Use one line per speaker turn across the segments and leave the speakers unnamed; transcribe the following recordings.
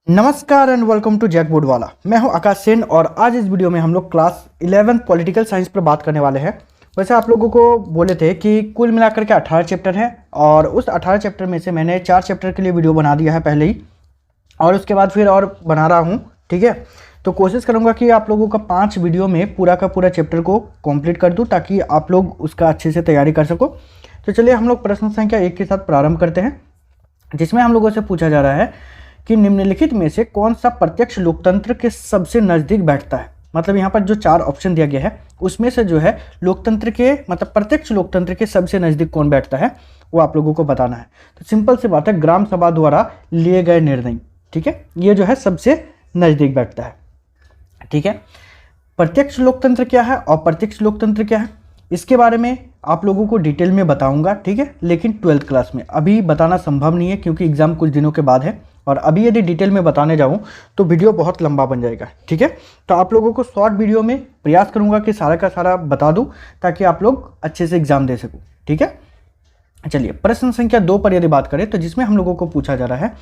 नमस्कार and welcome to जैकबोर्ड वाला। मैं हूं आकाश सेन और आज इस वीडियो में हम लोग क्लास 11 पॉलिटिकल साइंस पर बात करने वाले हैं। वैसे आप लोगों को बोले थे कि कुल मिलाकर के 18 चैप्टर हैं और उस 18 चैप्टर में से मैंने 4 चैप्टर के लिए वीडियो बना दिया है पहले ही और उसके बाद फिर और बना रहा हूं। ठीक है, तो कोशिश करूंगा कि आप लोगों का 5 वीडियो में पूरा का पूरा चैप्टर को कंप्लीट कर दूं ताकि आप लोग उसका अच्छे से तैयारी कर सको। तो चलिए हम लोग प्रश्न संख्या 1 के साथ प्रारंभ करते हैं, जिसमें हम लोगों से पूछा जा रहा है कि निम्नलिखित में से कौन सा प्रत्यक्ष लोकतंत्र के सबसे नज़दीक बैठता है। मतलब यहाँ पर जो 4 ऑप्शन दिया गया है उसमें से जो है लोकतंत्र के मतलब प्रत्यक्ष लोकतंत्र के सबसे नज़दीक कौन बैठता है वो आप लोगों को बताना है। तो सिंपल सी बात है, ग्राम सभा द्वारा लिए गए निर्णय। ठीक है, ये जो है सबसे नज़दीक बैठता है। ठीक है, प्रत्यक्ष लोकतंत्र क्या है और अप्रत्यक्ष लोकतंत्र क्या है इसके बारे में आप लोगों को डिटेल में बताऊंगा। ठीक है, लेकिन 12th क्लास में अभी बताना संभव नहीं है क्योंकि एग्ज़ाम कुछ दिनों के बाद है और अभी यदि डिटेल में बताने जाऊं तो वीडियो बहुत लंबा बन जाएगा। ठीक है, तो आप लोगों को शॉर्ट वीडियो में प्रयास करूंगा कि सारा का सारा बता दूं ताकि आप लोग अच्छे से एग्जाम दे सको। ठीक है, चलिए प्रश्न संख्या 2 पर यदि बात करें तो जिसमें हम लोगों को पूछा जा रहा है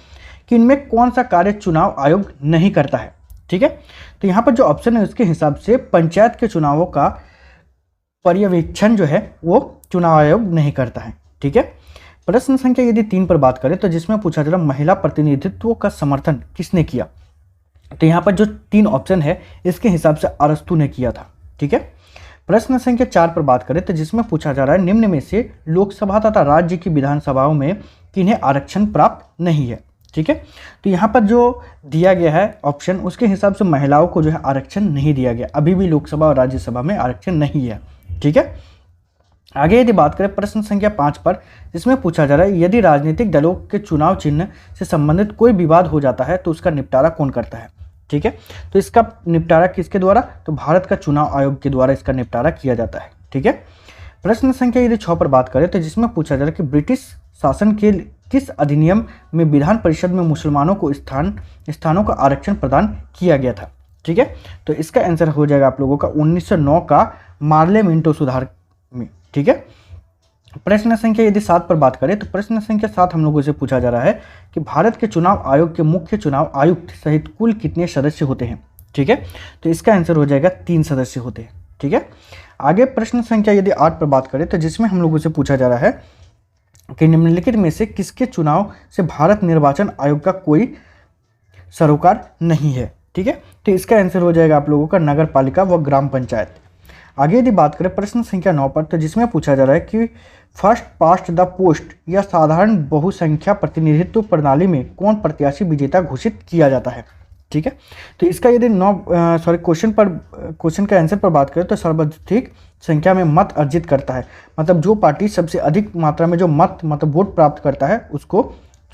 कि इनमें कौन सा कार्य चुनाव आयोग नहीं करता है। ठीक है, तो यहाँ पर जो ऑप्शन है उसके हिसाब से पंचायत के चुनावों का पर्यवेक्षण जो है वो चुनाव आयोग नहीं करता है। ठीक है, प्रश्न संख्या यदि 3 पर बात करें तो जिसमें पूछा जा रहा महिला प्रतिनिधित्व का समर्थन किसने किया। तो यहाँ पर जो 3 ऑप्शन है इसके हिसाब से अरस्तु ने किया था। ठीक है, प्रश्न संख्या 4 पर बात करें तो जिसमें पूछा जा रहा है निम्न में से लोकसभा तथा राज्य की विधानसभाओं में किन्हें आरक्षण प्राप्त नहीं है। ठीक है, तो यहाँ पर जो दिया गया है ऑप्शन उसके हिसाब से महिलाओं को जो है आरक्षण नहीं दिया गया, अभी भी लोकसभा और राज्यसभा में आरक्षण नहीं है। ठीक है, आगे यदि बात करें प्रश्न संख्या 5 पर जिसमें पूछा जा रहा है यदि राजनीतिक दलों के चुनाव चिन्ह से संबंधित कोई विवाद हो जाता है तो उसका निपटारा कौन करता है। ठीक है, तो इसका निपटारा किसके द्वारा, तो भारत का चुनाव आयोग के द्वारा इसका निपटारा किया जाता है। ठीक है, प्रश्न संख्या यदि 6 पर बात करें तो जिसमें पूछा जा रहा है कि ब्रिटिश शासन के किस अधिनियम में विधान परिषद में मुसलमानों को स्थानों का आरक्षण प्रदान किया गया था। ठीक है, तो इसका आंसर हो जाएगा आप लोगों का 1909 का मार्ले मिंटो सुधार में। ठीक है, प्रश्न संख्या यदि 7 पर बात करें तो प्रश्न संख्या 7 हम लोगों से पूछा जा रहा है कि भारत के चुनाव आयोग के मुख्य चुनाव आयुक्त सहित कुल कितने सदस्य होते हैं। ठीक है, तो इसका आंसर हो जाएगा 3 सदस्य होते हैं। ठीक है, आगे प्रश्न संख्या यदि 8 पर बात करें तो जिसमें हम लोगों से पूछा जा रहा है कि निम्नलिखित में से किसके चुनाव से भारत निर्वाचन आयोग का कोई सरोकार नहीं है। ठीक है, तो इसका आंसर हो जाएगा आप लोगों का नगर पालिका व ग्राम पंचायत। आगे यदि बात करें प्रश्न संख्या 9 पर तो जिसमें पूछा जा रहा है कि फर्स्ट पास्ट द पोस्ट या साधारण बहुसंख्या प्रतिनिधित्व प्रणाली में कौन प्रत्याशी विजेता घोषित किया जाता है। ठीक है, तो इसका यदि क्वेश्चन का आंसर पर बात करें तो सर्वाधिक संख्या में मत अर्जित करता है, मतलब जो पार्टी सबसे अधिक मात्रा में जो मत मतलब वोट प्राप्त करता है उसको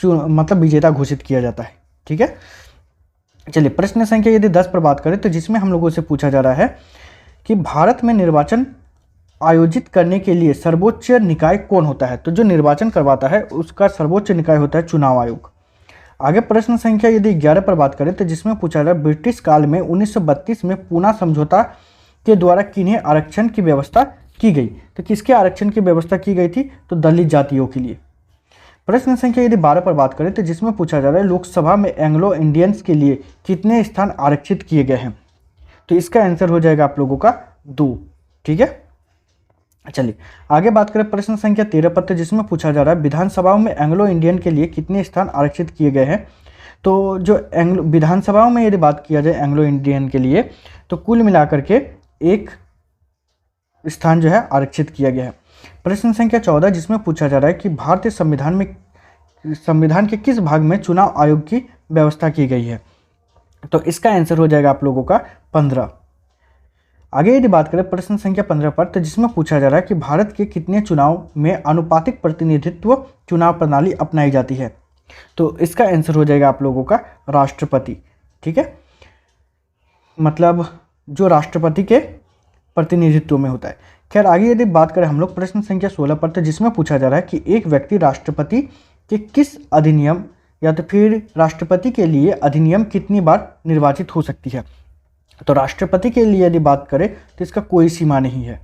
मतलब विजेता घोषित किया जाता है। ठीक है, चलिए प्रश्न संख्या यदि 10 पर बात करें तो जिसमें हम लोगों से पूछा जा रहा है कि भारत में निर्वाचन आयोजित करने के लिए सर्वोच्च निकाय कौन होता है। तो जो निर्वाचन करवाता है उसका सर्वोच्च निकाय होता है चुनाव आयोग। आगे प्रश्न संख्या यदि 11 पर बात करें तो जिसमें पूछा जा रहा है ब्रिटिश काल में 1932 में पूना समझौता के द्वारा किन्हें आरक्षण की व्यवस्था की गई। तो किसके आरक्षण की व्यवस्था की गई थी, तो दलित जातियों के लिए। प्रश्न संख्या यदि 12 पर बात करें तो जिसमें पूछा जा रहा है लोकसभा में एंग्लो इंडियंस के लिए कितने स्थान आरक्षित किए गए हैं। तो इसका आंसर हो जाएगा आप लोगों का 2। ठीक है, चलिए आगे बात करें प्रश्न संख्या 13 पर तो जिसमें पूछा जा रहा है विधानसभाओं में एंग्लो इंडियन के लिए कितने स्थान आरक्षित किए गए हैं। तो जो विधानसभाओं में यदि बात किया जाए एंग्लो इंडियन के लिए तो कुल मिलाकर के 1 स्थान जो है आरक्षित किया गया है। प्रश्न संख्या 14 जिसमें पूछा जा रहा है कि भारतीय संविधान के किस भाग में चुनाव आयोग की व्यवस्था की गई है। तो इसका आंसर हो जाएगा आप लोगों का 15। आगे यदि बात करें प्रश्न संख्या 15 पर तो जिसमें पूछा जा रहा है कि भारत के कितने चुनाव में अनुपातिक प्रतिनिधित्व चुनाव प्रणाली अपनाई जाती है। तो इसका आंसर हो जाएगा आप लोगों का राष्ट्रपति। ठीक है, मतलब जो राष्ट्रपति के प्रतिनिधित्व में होता है। खैर आगे यदि बात करें हम लोग प्रश्न संख्या 16 पर तो जिसमें पूछा जा रहा है कि एक व्यक्ति राष्ट्रपति के किस अधिनियम या तो फिर राष्ट्रपति के लिए अधिनियम कितनी बार निर्वाचित हो सकती है। तो राष्ट्रपति के लिए यदि बात करें तो इसका कोई सीमा नहीं है।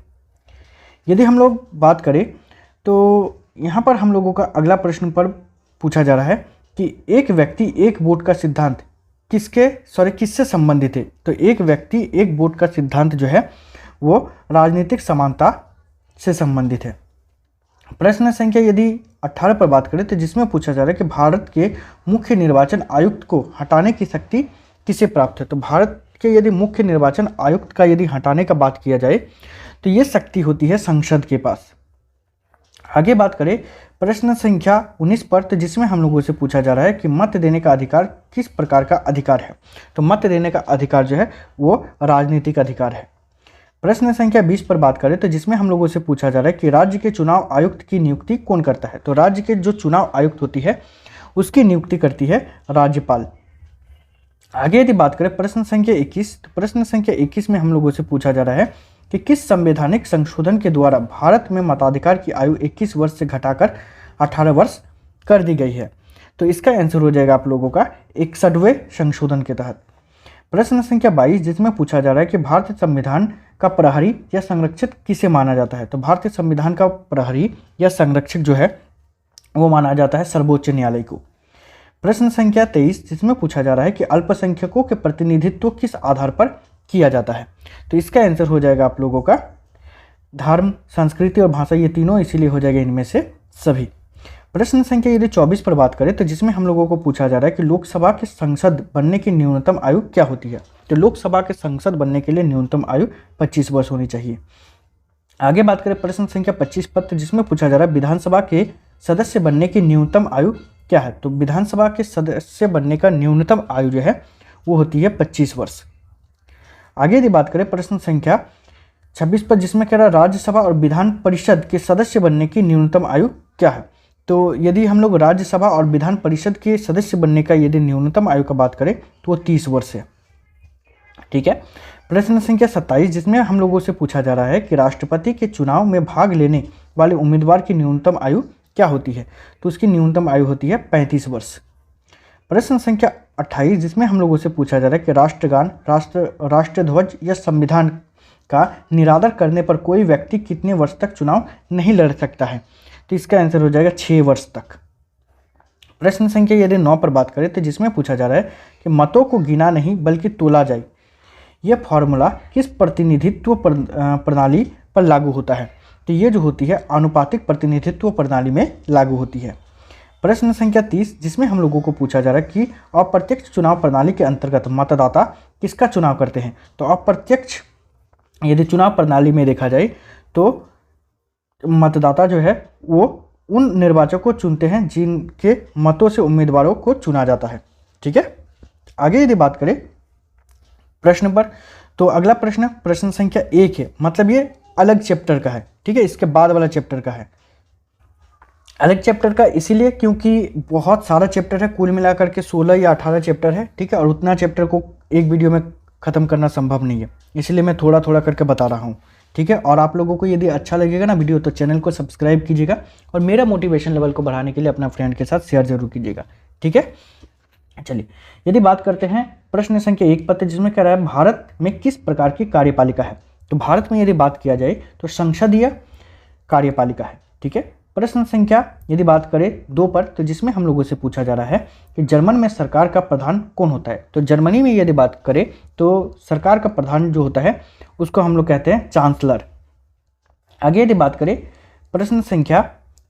यदि हम लोग बात करें तो यहाँ पर हम लोगों का अगला प्रश्न पर पूछा जा रहा है कि एक व्यक्ति एक वोट का सिद्धांत किससे संबंधित है? तो एक व्यक्ति एक वोट का सिद्धांत जो है वो राजनीतिक समानता से संबंधित है। प्रश्न संख्या यदि 18 पर बात करें तो जिसमें पूछा जा रहा है कि भारत के मुख्य निर्वाचन आयुक्त को हटाने की शक्ति किसे प्राप्त है? तो भारत के यदि मुख्य निर्वाचन आयुक्त का यदि हटाने का बात किया जाए तो ये शक्ति होती है संसद के पास। आगे बात करें प्रश्न संख्या 19 पर, तो जिसमें हम लोगों से पूछा जा रहा है कि मत देने का अधिकार किस प्रकार का अधिकार है? तो मत देने का अधिकार जो है वो राजनीतिक अधिकार है। प्रश्न संख्या 20 पर बात करें तो जिसमें हम लोगों से पूछा जा रहा है कि राज्य के चुनाव आयुक्त की नियुक्ति कौन करता है? तो राज्य के जो चुनाव आयुक्त होती है उसकी नियुक्ति करती है राज्यपाल। आगे यदि बात करें प्रश्न संख्या 21, तो प्रश्न संख्या 21 में हम लोगों से पूछा जा रहा है कि किस संवैधानिक संशोधन के द्वारा भारत में मताधिकार की आयु 21 वर्ष से घटाकर 18 वर्ष कर दी गई है? तो इसका आंसर हो जाएगा आप लोगों का 61वें संशोधन के तहत। प्रश्न संख्या 22 जिसमें पूछा जा रहा है कि भारतीय संविधान का प्रहरी या संरक्षक किसे माना जाता है? तो भारतीय संविधान का प्रहरी या संरक्षक जो है वो माना जाता है सर्वोच्च न्यायालय को। प्रश्न संख्या 23 जिसमें पूछा जा रहा है कि अल्पसंख्यकों के प्रतिनिधित्व किस आधार पर किया जाता है? तो इसका आंसर हो जाएगा आप लोगों का धर्म, संस्कृति और भाषा, ये तीनों इसीलिए हो जाएगा इनमें से सभी। प्रश्न संख्या यदि 24 पर बात करें तो जिसमें हम लोगों को पूछा जा रहा है कि लोकसभा के सांसद बनने की न्यूनतम आयु क्या होती है? तो लोकसभा के सांसद बनने के लिए न्यूनतम आयु 25 वर्ष होनी चाहिए। आगे बात करें प्रश्न संख्या 25 पर, तो जिसमें पूछा जा रहा है विधानसभा के सदस्य बनने की न्यूनतम आयु क्या है? तो विधानसभा के सदस्य बनने का न्यूनतम आयु जो है वो होती है 25 वर्ष। आगे यदि बात करें प्रश्न संख्या 26 पर, जिसमें कह रहा है राज्यसभा और विधान परिषद के सदस्य बनने की न्यूनतम आयु क्या है? तो यदि हम लोग राज्यसभा और विधान परिषद के सदस्य बनने का यदि न्यूनतम आयु का बात करें तो वो 30 वर्ष है। ठीक है। प्रश्न संख्या 27 जिसमें हम लोगों से पूछा जा रहा है कि राष्ट्रपति के चुनाव में भाग लेने वाले उम्मीदवार की न्यूनतम आयु क्या होती है? तो उसकी न्यूनतम आयु होती है 35 वर्ष। प्रश्न संख्या 28 जिसमें हम लोगों से पूछा जा रहा है कि राष्ट्रगान, राष्ट्रध्वज या संविधान का निरादर करने पर कोई व्यक्ति कितने वर्ष तक चुनाव नहीं लड़ सकता है? तो इसका आंसर हो जाएगा 6 वर्ष तक। प्रश्न संख्या यदि 9 पर बात करें तो जिसमें पूछा जा रहा है कि मतों को गिना नहीं बल्कि तोला जाए, यह फॉर्मूला किस प्रतिनिधित्व प्रणाली पर लागू होता है? तो ये जो होती है आनुपातिक प्रतिनिधित्व प्रणाली में लागू होती है। प्रश्न संख्या 30 जिसमें हम लोगों को पूछा जा रहा है कि अप्रत्यक्ष चुनाव प्रणाली के अंतर्गत मतदाता किसका चुनाव करते हैं? तो अप्रत्यक्ष यदि चुनाव प्रणाली में देखा जाए तो मतदाता जो है वो उन निर्वाचकों को चुनते हैं जिनके मतों से उम्मीदवारों को चुना जाता है। ठीक है। आगे यदि बात करें प्रश्न पर, तो अगला प्रश्न संख्या 1 है, मतलब ये अलग चैप्टर का है। ठीक है, इसके बाद वाला चैप्टर का है। अलग चैप्टर का इसीलिए क्योंकि बहुत सारा चैप्टर है, कुल मिलाकर के 16 या 18 चैप्टर है। ठीक है, और उतना चैप्टर को एक वीडियो में ख़त्म करना संभव नहीं है, इसलिए मैं थोड़ा थोड़ा करके बता रहा हूँ। ठीक है, और आप लोगों को यदि अच्छा लगेगा ना वीडियो तो चैनल को सब्सक्राइब कीजिएगा और मेरा मोटिवेशन लेवल को बढ़ाने के लिए अपना फ्रेंड के साथ शेयर जरूर कीजिएगा। ठीक है, चलिए यदि बात करते हैं प्रश्न संख्या 1 पर, जिसमें कह रहा है भारत में किस प्रकार की कार्यपालिका है? तो भारत में यदि बात किया जाए तो संसदीय कार्यपालिका है। ठीक है। प्रश्न संख्या यदि बात करें 2 पर, तो जिसमें हम लोगों से पूछा जा रहा है कि जर्मन में सरकार का प्रधान कौन होता है? तो जर्मनी में यदि बात करें तो सरकार का प्रधान जो होता है उसको हम लोग कहते हैं चांसलर। आगे यदि बात करें प्रश्न संख्या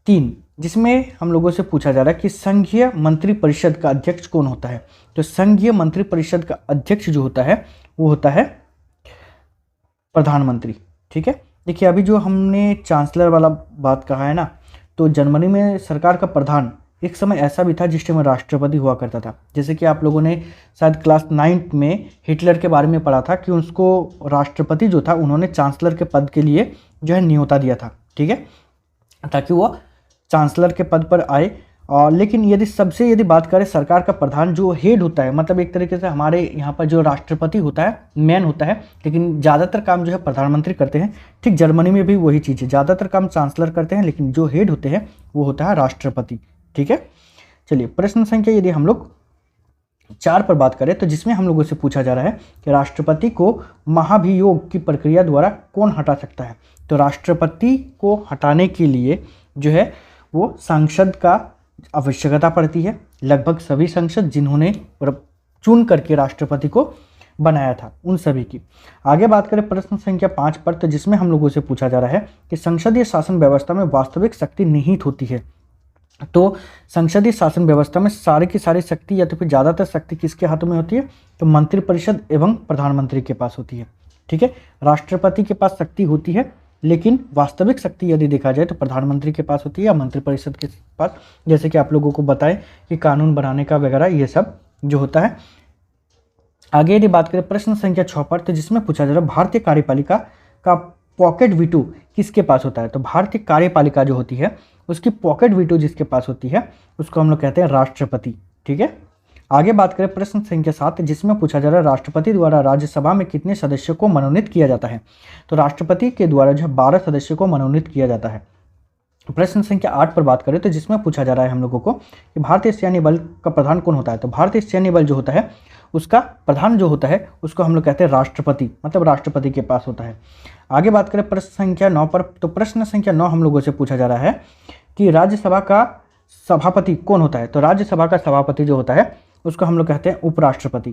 3 जिसमें हम लोगों से पूछा जा रहा है कि संघीय मंत्रिपरिषद का अध्यक्ष कौन होता है? तो संघीय मंत्रिपरिषद का अध्यक्ष जो होता है वो होता है प्रधानमंत्री। ठीक है, देखिए अभी जो हमने चांसलर वाला बात कहा है ना, तो जर्मनी में सरकार का प्रधान एक समय ऐसा भी था जिस टाइम राष्ट्रपति हुआ करता था। जैसे कि आप लोगों ने शायद क्लास 9 में हिटलर के बारे में पढ़ा था कि उसको राष्ट्रपति जो था उन्होंने चांसलर के पद के लिए जो है न्योता दिया था। ठीक है, ताकि वो चांसलर के पद पर आए। और लेकिन यदि बात करें सरकार का प्रधान जो हेड होता है, मतलब एक तरीके से हमारे यहाँ पर जो राष्ट्रपति होता है मैन होता है, लेकिन ज़्यादातर काम जो है प्रधानमंत्री करते हैं। ठीक जर्मनी में भी वही चीज़ है, ज़्यादातर काम चांसलर करते हैं लेकिन जो हेड होते हैं वो होता है राष्ट्रपति। ठीक है, चलिए प्रश्न संख्या यदि हम लोग 4 पर बात करें तो जिसमें हम लोगों से पूछा जा रहा है कि राष्ट्रपति को महाभियोग की प्रक्रिया द्वारा कौन हटा सकता है? तो राष्ट्रपति को हटाने के लिए जो है वो सांसद का आवश्यकता पड़ती है। लगभग सभी सांसद जिन्होंने चुन करके राष्ट्रपति को बनाया था, उन सभी की। आगे बात करें प्रश्न संख्या 5 पर, तो जिसमें हम लोगों से पूछा जा रहा है कि संसदीय शासन व्यवस्था में वास्तविक शक्ति निहित होती है। तो संसदीय शासन व्यवस्था में सारी की सारी शक्ति या तो फिर ज़्यादातर शक्ति किसके हाथों में होती है? तो मंत्रिपरिषद एवं प्रधानमंत्री के पास होती है। ठीक है, राष्ट्रपति के पास शक्ति होती है, लेकिन वास्तविक शक्ति यदि देखा जाए तो प्रधानमंत्री के पास होती है या मंत्रिपरिषद के पास, जैसे कि आप लोगों को बताएं कि कानून बनाने का वगैरह ये सब जो होता है। आगे यदि बात करें प्रश्न संख्या 6 पर, तो जिसमें पूछा जा रहा है भारतीय कार्यपालिका का पॉकेट वीटो किसके पास होता है? तो भारतीय कार्यपालिका जो होती है उसकी पॉकेट वीटो जिसके पास होती है उसको हम लोग कहते हैं राष्ट्रपति। ठीक है, आगे बात करें प्रश्न संख्या 7, जिसमें पूछा जा रहा है राष्ट्रपति द्वारा राज्यसभा में कितने सदस्यों को मनोनीत किया जाता है? तो राष्ट्रपति के द्वारा जो 12 सदस्यों को मनोनीत किया जाता है। प्रश्न संख्या 8 पर बात करें तो जिसमें पूछा जा रहा है हम लोगों को कि भारतीय सैन्य बल का प्रधान कौन होता है? तो भारतीय सैन्य बल जो होता है उसका प्रधान जो होता है उसको हम लोग कहते हैं राष्ट्रपति, मतलब राष्ट्रपति के पास होता है। आगे बात करें प्रश्न संख्या 9 पर, तो प्रश्न संख्या 9 हम लोगों से पूछा जा रहा है कि राज्यसभा का सभापति कौन होता है? तो राज्यसभा का सभापति जो होता है उसको हम लोग कहते हैं उपराष्ट्रपति।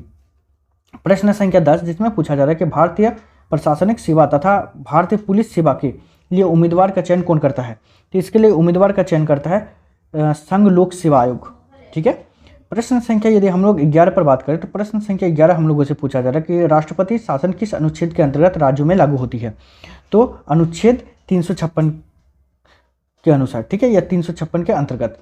प्रश्न संख्या 10, जिसमें पूछा जा रहा है कि भारतीय प्रशासनिक सेवा तथा भारतीय पुलिस सेवा के लिए उम्मीदवार का चयन कौन करता है? तो इसके लिए उम्मीदवार का चयन करता है संघ लोक सेवा आयोग। ठीक है, प्रश्न संख्या यदि हम लोग 11 पर बात करें तो प्रश्न संख्या 11 हम लोगों से पूछा जा रहा है कि राष्ट्रपति शासन किस अनुच्छेद के अंतर्गत राज्यों में लागू होती है? तो अनुच्छेद 356 के अनुसार। ठीक है, या 356 के अंतर्गत।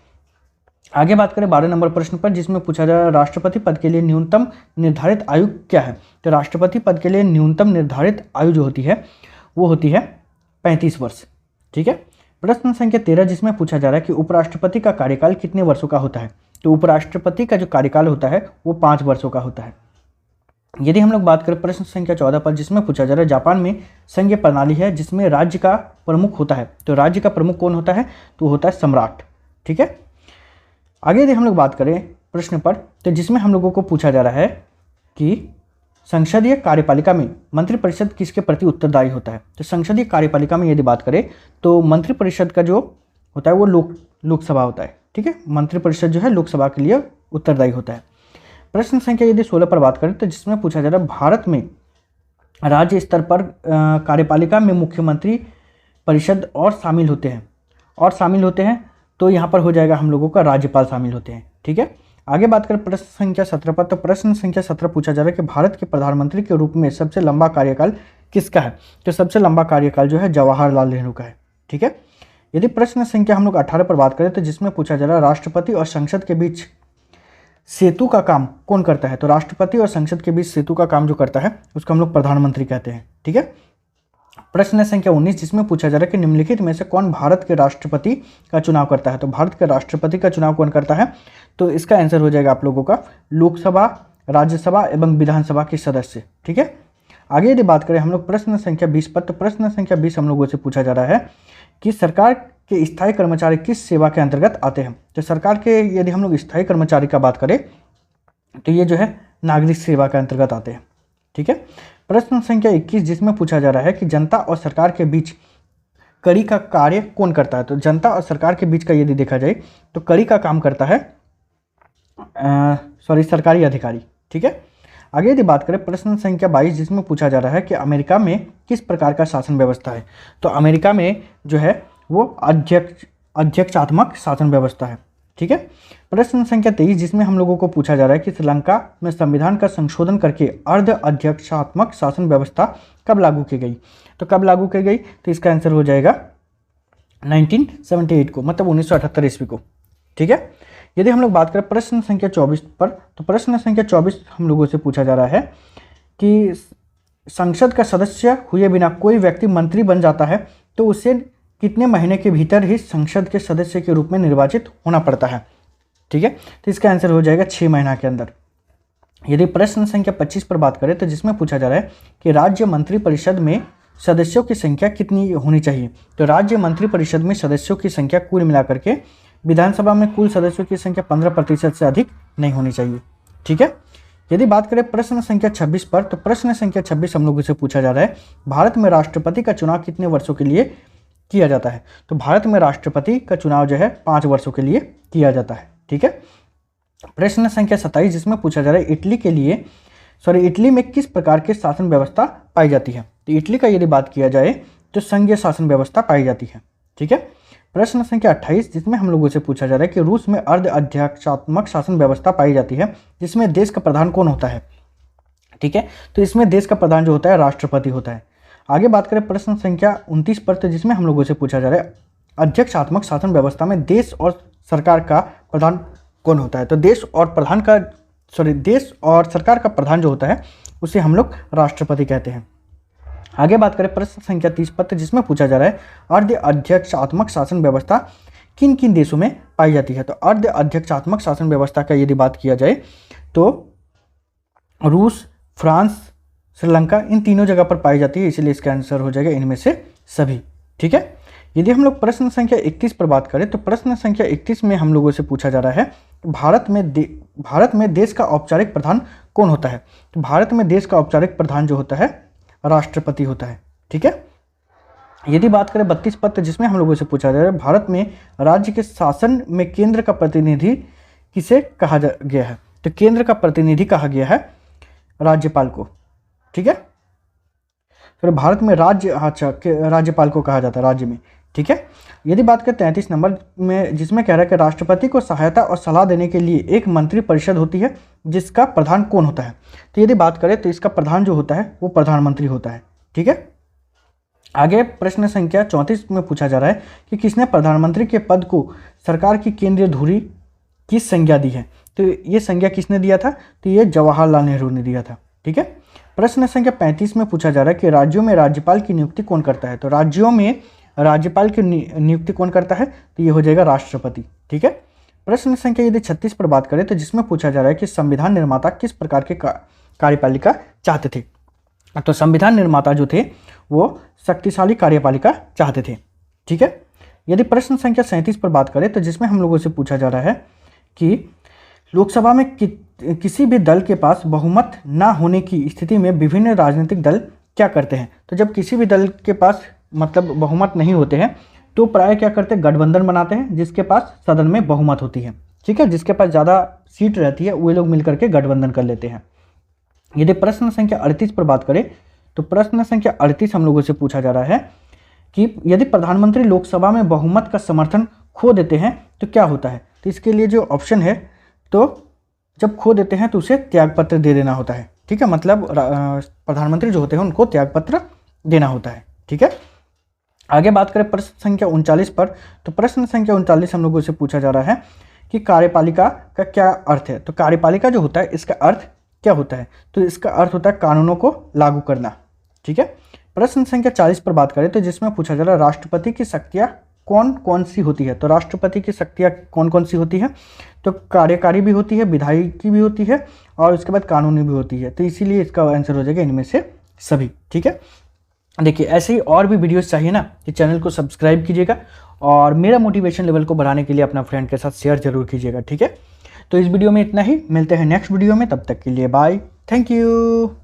आगे बात करें 12 नंबर प्रश्न पर, जिसमें पूछा जा रहा है राष्ट्रपति पद के लिए न्यूनतम निर्धारित आयु क्या है? तो राष्ट्रपति पद के लिए न्यूनतम निर्धारित आयु जो होती है वो होती है 35 वर्ष। ठीक है, प्रश्न संख्या 13, जिसमें पूछा जा रहा है कि उपराष्ट्रपति का कार्यकाल कितने वर्षों का होता है? तो उपराष्ट्रपति का जो कार्यकाल होता है वो 5 वर्षों का होता है। यदि हम लोग बात करें प्रश्न संख्या 14 पर, जिसमें पूछा जा रहा है जापान में संघीय प्रणाली है जिसमें राज्य का प्रमुख होता है। तो राज्य का प्रमुख कौन होता है? तो होता है सम्राट। ठीक है, आगे यदि हम लोग बात करें प्रश्न पर, तो जिसमें हम लोगों को पूछा जा रहा है कि संसदीय कार्यपालिका में मंत्रिपरिषद किसके प्रति उत्तरदायी होता है? तो संसदीय कार्यपालिका में यदि बात करें तो मंत्रिपरिषद का जो होता है वो लोकसभा होता है। ठीक है, मंत्रिपरिषद जो है लोकसभा के लिए उत्तरदायी होता है। प्रश्न संख्या यदि 16 पर बात करें तो जिसमें पूछा जा रहा है भारत में राज्य स्तर पर कार्यपालिका में मुख्यमंत्री परिषद और शामिल होते हैं तो यहाँ पर हो जाएगा हम लोगों का राज्यपाल शामिल होते हैं। ठीक है, आगे बात करें प्रश्न संख्या 17 पर, तो प्रश्न संख्या 17 पूछा जा रहा है कि भारत के प्रधानमंत्री के रूप में सबसे लंबा कार्यकाल किसका है? तो सबसे लंबा कार्यकाल जो है जवाहरलाल नेहरू का है। ठीक है, यदि प्रश्न संख्या हम लोग 18 पर बात करें तो जिसमें पूछा जा रहा है राष्ट्रपति और संसद के बीच सेतु का काम कौन करता है? तो राष्ट्रपति और संसद के बीच सेतु का काम जो करता है उसको हम लोग प्रधानमंत्री कहते हैं। ठीक है, प्रश्न संख्या 19, जिसमें पूछा जा रहा है कि निम्नलिखित में से कौन भारत के राष्ट्रपति का चुनाव करता है? तो भारत के राष्ट्रपति का चुनाव कौन करता है? तो इसका आंसर हो जाएगा आप लोगों का लोकसभा, राज्यसभा एवं विधानसभा के सदस्य। ठीक है, आगे यदि बात करें हम लोग प्रश्न संख्या 20 पर, तो प्रश्न संख्या 20 हम लोगों से पूछा जा रहा है कि सरकार के स्थायी कर्मचारी किस सेवा के अंतर्गत आते हैं? तो सरकार के यदि हम लोग स्थायी कर्मचारी का बात करें तो ये जो है नागरिक सेवा के अंतर्गत आते हैं। ठीक है, प्रश्न संख्या 21, जिसमें पूछा जा रहा है कि जनता और सरकार के बीच कड़ी का कार्य कौन करता है? तो जनता और सरकार के बीच का यदि देखा जाए तो कड़ी का काम करता है सरकारी अधिकारी। ठीक है, आगे यदि बात करें प्रश्न संख्या 22, जिसमें पूछा जा रहा है कि अमेरिका में किस प्रकार का शासन व्यवस्था है? तो अमेरिका में जो है वो अध्यक्षात्मक शासन व्यवस्था है। ठीक है, प्रश्न संख्या 23, जिसमें हम लोगों को पूछा जा रहा है कि श्रीलंका में संविधान का संशोधन करके अर्ध अध्यक्षात्मक शासन व्यवस्था कब लागू की गई? तो कब लागू की गई? तो इसका आंसर हो जाएगा 1978 को, मतलब 1978 ईस्वी को। ठीक है, यदि हम लोग बात करें प्रश्न संख्या 24 पर, तो प्रश्न संख्या 24 हम लोगों से पूछा जा रहा है कि संसद का सदस्य हुए बिना कोई व्यक्ति मंत्री बन जाता है तो उसे कितने महीने के भीतर ही संसद के सदस्य के रूप में निर्वाचित होना पड़ता है? ठीक है, तो इसका आंसर हो जाएगा 6 महीना के अंदर। यदि प्रश्न संख्या 25 पर बात करें तो जिसमें पूछा जा रहा है कि राज्य मंत्रिपरिषद में सदस्यों की संख्या कितनी होनी चाहिए? तो राज्य मंत्रिपरिषद में सदस्यों की संख्या कुल मिलाकर के विधानसभा में कुल सदस्यों की संख्या 15% से अधिक नहीं होनी चाहिए। ठीक है, यदि बात करें प्रश्न संख्या 26 पर, तो प्रश्न संख्या 26 हम लोगों से पूछा जा रहा है भारत में राष्ट्रपति का चुनाव कितने वर्षों के लिए किया जाता है? तो भारत में राष्ट्रपति का चुनाव जो है 5 वर्षों के लिए किया जाता है। ठीक है, प्रश्न संख्या 27 जिसमें पूछा जा रहा है इटली में किस प्रकार की शासन व्यवस्था पाई जाती है। तो इटली का यदि बात किया जाए तो संघीय शासन व्यवस्था पाई जाती है। ठीक है। प्रश्न संख्या 28 जिसमें हम लोगों से पूछा जा रहा है कि रूस में अर्ध अध्यक्षात्मक शासन व्यवस्था पाई जाती है जिसमें देश का प्रधान कौन होता है। ठीक है, तो इसमें देश का प्रधान जो होता है राष्ट्रपति होता है। आगे बात करें प्रश्न संख्या 29 पर, तो जिसमें हम लोगों से पूछा जा रहा है अध्यक्षात्मक शासन व्यवस्था में देश और सरकार का प्रधान कौन होता है। तो देश और सरकार का प्रधान जो होता है उसे हम लोग राष्ट्रपति कहते हैं। आगे बात करें प्रश्न संख्या 30 पर, तो जिसमें पूछा जा रहा है अर्ध अध्यक्षात्मक शासन व्यवस्था किन किन देशों में पाई जाती है। तो अर्ध अध्यक्षात्मक शासन व्यवस्था का यदि बात किया जाए तो रूस, फ्रांस, श्रीलंका इन तीनों जगह पर पाई जाती है, इसलिए इसका आंसर हो जाएगा इनमें से सभी। ठीक है। यदि हम लोग प्रश्न संख्या 31 पर बात करें तो प्रश्न संख्या 31 में हम लोगों से पूछा जा रहा है भारत में देश का औपचारिक प्रधान कौन होता है। तो भारत में देश का औपचारिक प्रधान जो होता है राष्ट्रपति होता है। ठीक है। यदि बात करें 32 पद जिसमें हम लोगों से पूछा जा रहा है भारत में राज्य के शासन में केंद्र का प्रतिनिधि किसे कहा गया है। तो केंद्र का प्रतिनिधि कहा गया है राज्यपाल को। ठीक है। फिर भारत में राज्यपाल को कहा जाता है राज्य में। ठीक है। यदि बात करें 33 नंबर में जिसमें कह रहा है कि राष्ट्रपति को सहायता और सलाह देने के लिए एक मंत्री परिषद होती है जिसका प्रधान कौन होता है। तो यदि बात करें तो इसका प्रधान जो होता है वो प्रधानमंत्री होता है। ठीक है। आगे प्रश्न संख्या 34 में पूछा जा रहा है कि किसने प्रधानमंत्री के पद को सरकार की केंद्रीय धुरी की संज्ञा दी है। तो ये संज्ञा किसने दिया था। तो ये जवाहरलाल नेहरू ने दिया था। ठीक है। प्रश्न संख्या 35 में पूछा जा रहा है कि राज्यों में राज्यपाल की नियुक्ति कौन करता है। तो राज्यों में राज्यपाल की नियुक्ति कौन करता है। तो ये हो जाएगा राष्ट्रपति। ठीक है। प्रश्न संख्या यदि 36 पर बात करें तो जिसमें पूछा जा रहा है कि संविधान निर्माता किस प्रकार के कार्यपालिका चाहते थे। तो संविधान निर्माता जो थे वो शक्तिशाली कार्यपालिका चाहते थे। ठीक है। यदि प्रश्न संख्या 37 पर बात करें तो जिसमें हम लोगों से पूछा जा रहा है कि लोकसभा में किसी भी दल के पास बहुमत ना होने की स्थिति में विभिन्न राजनीतिक दल क्या करते हैं। तो जब किसी भी दल के पास मतलब बहुमत नहीं होते हैं तो प्राय क्या करते हैं गठबंधन बनाते हैं जिसके पास सदन में बहुमत होती है। ठीक है। जिसके पास ज़्यादा सीट रहती है वे लोग मिलकर के गठबंधन कर लेते हैं। यदि प्रश्न संख्या 38 पर बात करें तो प्रश्न संख्या 38 हम लोगों से पूछा जा रहा है कि यदि प्रधानमंत्री लोकसभा में बहुमत का समर्थन खो देते हैं तो क्या होता है। तो इसके लिए जो ऑप्शन है तो जब खो देते हैं तो उसे त्यागपत्र दे देना होता है। ठीक है। मतलब प्रधानमंत्री जो होते हैं उनको त्यागपत्र देना होता है। ठीक है। आगे बात करें प्रश्न संख्या 39 पर, तो प्रश्न संख्या 39 हम लोगों से पूछा जा रहा है कि कार्यपालिका का क्या अर्थ है। तो कार्यपालिका जो होता है इसका अर्थ क्या होता है। तो इसका अर्थ होता है कानूनों को लागू करना। ठीक है। प्रश्न संख्या 40 पर बात करें तो जिसमें पूछा जा रहा है राष्ट्रपति की शक्तियाँ कौन कौन सी होती है। तो राष्ट्रपति की शक्तियाँ कौन कौन सी होती है। तो कार्यकारी भी होती है, विधायिकी भी होती है और उसके बाद कानूनी भी होती है। तो इसीलिए इसका आंसर हो जाएगा इनमें से सभी। ठीक है। देखिए ऐसे ही और भी वीडियोस चाहिए ना कि चैनल को सब्सक्राइब कीजिएगा और मेरा मोटिवेशन लेवल को बढ़ाने के लिए अपना फ्रेंड के साथ शेयर जरूर कीजिएगा। ठीक है। तो इस वीडियो में इतना ही, मिलते हैं नेक्स्ट वीडियो में, तब तक के लिए बाय, थैंक यू।